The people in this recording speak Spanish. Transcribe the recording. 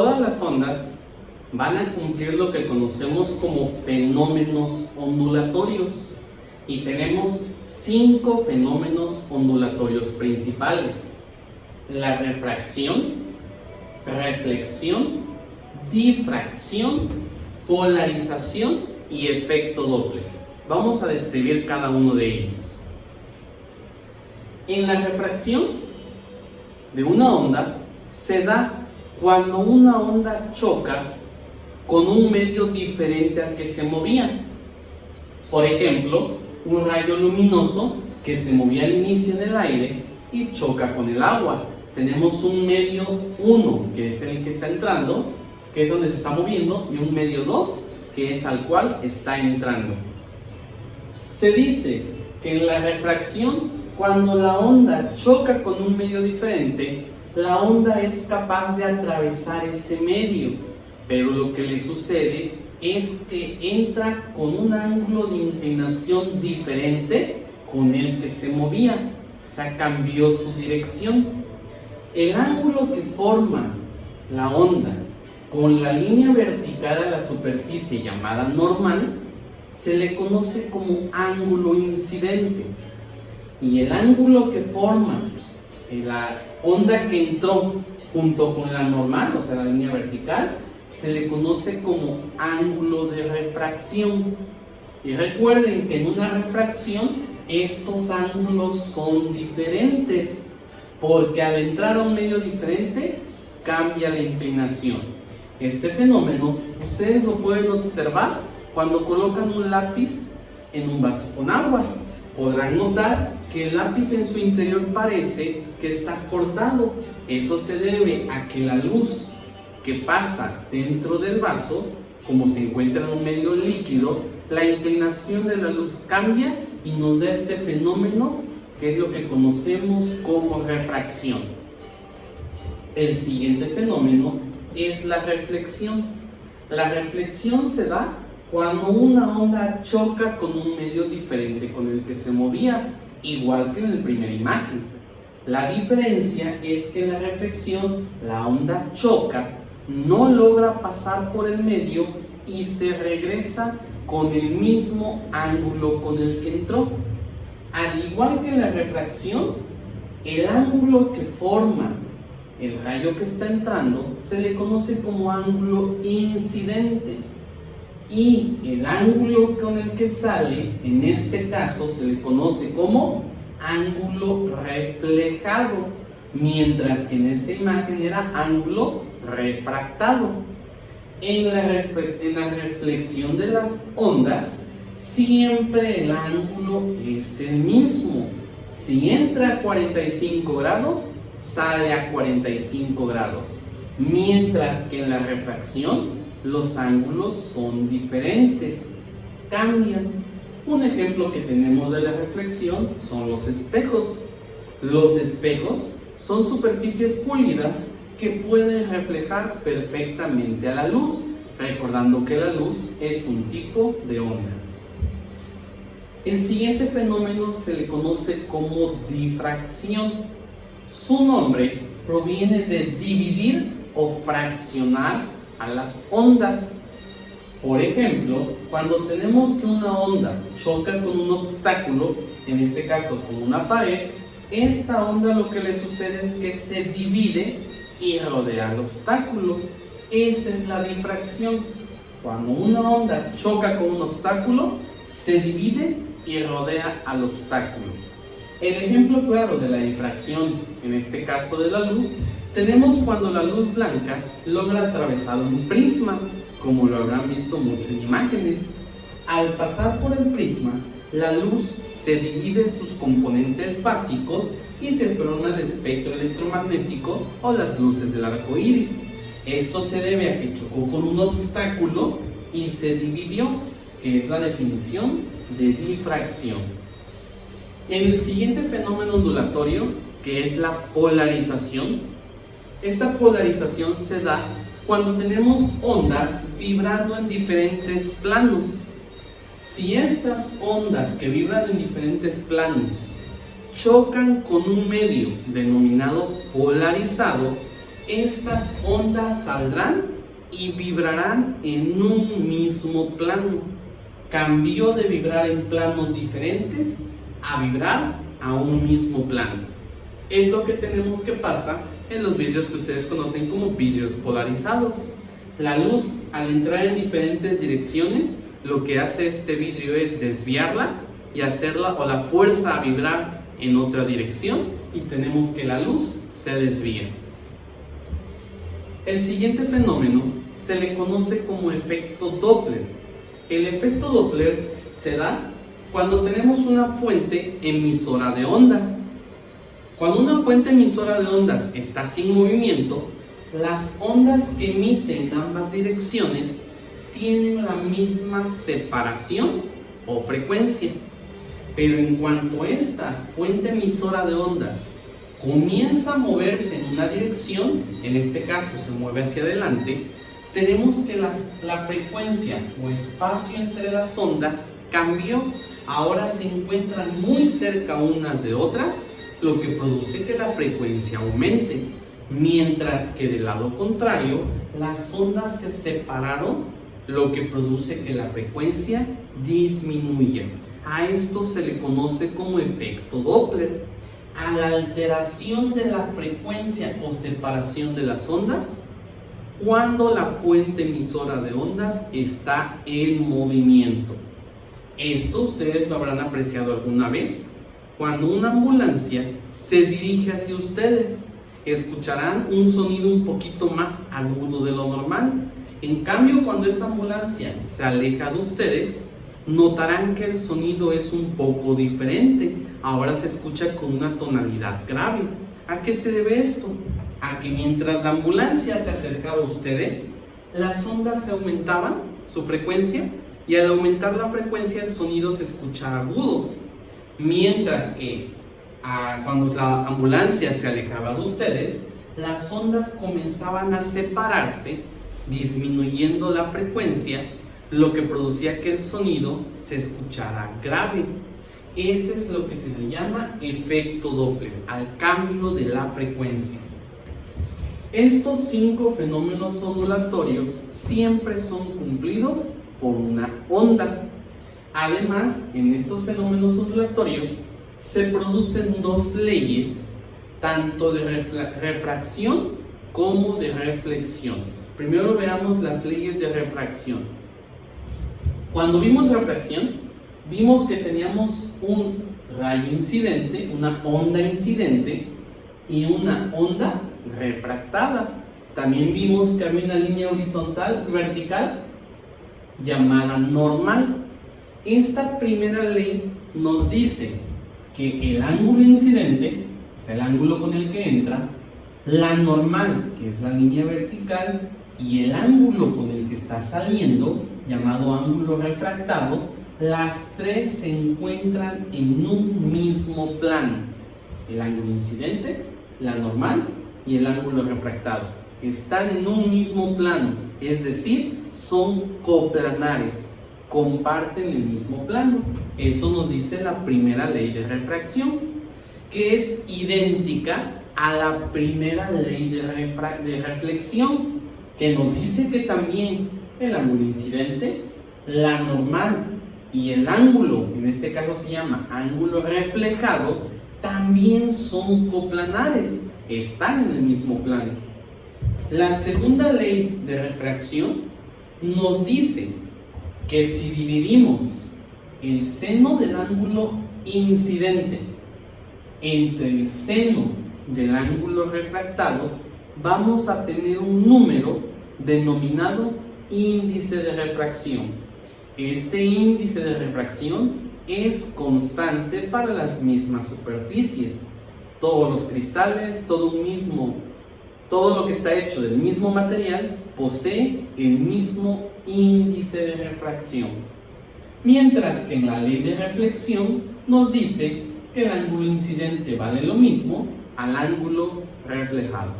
Todas las ondas van a cumplir lo que conocemos como fenómenos ondulatorios y tenemos 5 fenómenos ondulatorios principales: la refracción, reflexión, difracción, polarización y efecto Doppler. Vamos a describir cada uno de ellos. En la refracción de una onda se da cuando una onda choca con un medio diferente al que se movía. Por ejemplo, un rayo luminoso que se movía al inicio en el aire y choca con el agua. Tenemos un medio 1, que es el que está entrando, que es donde se está moviendo, y un medio 2, que es al cual está entrando. Se dice que en la refracción, cuando la onda choca con un medio diferente, la onda es capaz de atravesar ese medio, pero lo que le sucede es que entra con un ángulo de inclinación diferente con el que se movía, o sea, cambió su dirección. El ángulo que forma la onda con la línea vertical a la superficie llamada normal se le conoce como ángulo incidente, y el ángulo que forma la onda que entró junto con la normal, o sea la línea vertical, se le conoce como ángulo de refracción. Y recuerden que en una refracción estos ángulos son diferentes, porque al entrar a un medio diferente cambia la inclinación. Este fenómeno ustedes lo pueden observar cuando colocan un lápiz en un vaso con agua. Podrán notar que el lápiz en su interior parece que está cortado. Eso se debe a que la luz que pasa dentro del vaso, como se encuentra en un medio líquido, la inclinación de la luz cambia y nos da este fenómeno que es lo que conocemos como refracción. El siguiente fenómeno es la reflexión. La reflexión se da cuando una onda choca con un medio diferente con el que se movía, igual que en la primera imagen. La diferencia es que en la reflexión la onda choca, no logra pasar por el medio y se regresa con el mismo ángulo con el que entró. Al igual que en la refracción, el ángulo que forma el rayo que está entrando se le conoce como ángulo incidente, y el ángulo con el que sale, en este caso, se le conoce como ángulo reflejado, mientras que en esta imagen era ángulo refractado. En la reflexión de las ondas, siempre el ángulo es el mismo. Si entra a 45 grados, sale a 45 grados, mientras que en la refracción los ángulos son diferentes, cambian. Un ejemplo que tenemos de la reflexión son los espejos. Los espejos son superficies pulidas que pueden reflejar perfectamente a la luz, recordando que la luz es un tipo de onda. El siguiente fenómeno se le conoce como difracción. Su nombre proviene de dividir o fraccionar a las ondas. Por ejemplo, cuando tenemos que una onda choca con un obstáculo, en este caso con una pared, esta onda lo que le sucede es que se divide y rodea el obstáculo. Esa es la difracción. Cuando una onda choca con un obstáculo, se divide y rodea al obstáculo. El ejemplo claro de la difracción, en este caso de la luz, tenemos cuando la luz blanca logra atravesar un prisma, como lo habrán visto mucho en imágenes. Al pasar por el prisma, la luz se divide en sus componentes básicos y se forma el espectro electromagnético o las luces del arco iris. Esto se debe a que chocó con un obstáculo y se dividió, que es la definición de difracción. En el siguiente fenómeno ondulatorio, que es la polarización, esta polarización se da cuando tenemos ondas vibrando en diferentes planos. Si estas ondas que vibran en diferentes planos chocan con un medio denominado polarizado, estas ondas saldrán y vibrarán en un mismo plano. Cambió de vibrar en planos diferentes a vibrar a un mismo plano. Es lo que tenemos que pasa en los vidrios que ustedes conocen como vidrios polarizados. La luz, al entrar en diferentes direcciones, lo que hace este vidrio es desviarla y hacerla o la fuerza a vibrar en otra dirección, y tenemos que la luz se desvía. El siguiente fenómeno se le conoce como efecto Doppler. El efecto Doppler se da cuando tenemos una fuente emisora de ondas. Cuando una fuente emisora de ondas está sin movimiento, las ondas que emiten en ambas direcciones tienen la misma separación o frecuencia. Pero en cuanto esta fuente emisora de ondas comienza a moverse en una dirección, en este caso se mueve hacia adelante, tenemos que la frecuencia o espacio entre las ondas cambió. Ahora se encuentran muy cerca unas de otras, lo que produce que la frecuencia aumente, mientras que del lado contrario las ondas se separaron, lo que produce que la frecuencia disminuya. A esto se le conoce como efecto Doppler. A la alteración de la frecuencia o separación de las ondas cuando la fuente emisora de ondas está en movimiento. Esto ustedes lo habrán apreciado alguna vez. Cuando una ambulancia se dirige hacia ustedes, escucharán un sonido un poquito más agudo de lo normal. En cambio, cuando esa ambulancia se aleja de ustedes, notarán que el sonido es un poco diferente. Ahora se escucha con una tonalidad grave. ¿A qué se debe esto? A que mientras la ambulancia se acercaba a ustedes, las ondas se aumentaban, su frecuencia, y al aumentar la frecuencia el sonido se escucha agudo. Mientras que cuando la ambulancia se alejaba de ustedes, las ondas comenzaban a separarse, disminuyendo la frecuencia, lo que producía que el sonido se escuchara grave. Ese es lo que se le llama efecto Doppler, al cambio de la frecuencia. Estos 5 fenómenos ondulatorios siempre son cumplidos por una onda. Además, en estos fenómenos ondulatorios se producen 2 leyes, tanto de refracción como de reflexión. Primero veamos las leyes de refracción. Cuando vimos refracción, vimos que teníamos un rayo incidente, una onda incidente y una onda refractada. También vimos que había una línea horizontal y vertical llamada normal. Esta primera ley nos dice que el ángulo incidente, o sea, el ángulo con el que entra, la normal, que es la línea vertical, y el ángulo con el que está saliendo, llamado ángulo refractado, las 3 se encuentran en un mismo plano. El ángulo incidente, la normal y el ángulo refractado están en un mismo plano, es decir, son coplanares, comparten el mismo plano. Eso nos dice la primera ley de refracción, que es idéntica a la primera ley de reflexión, que nos dice que también el ángulo incidente, la normal y el ángulo, en este caso se llama ángulo reflejado, también son coplanares, están en el mismo plano. La segunda ley de refracción nos dice que si dividimos el seno del ángulo incidente entre el seno del ángulo refractado, vamos a tener un número denominado índice de refracción. Este índice de refracción es constante para las mismas superficies. Todos los cristales, todo lo que está hecho del mismo material posee el mismo índice de refracción. Mientras que en la ley de reflexión nos dice que el ángulo incidente vale lo mismo al ángulo reflejado.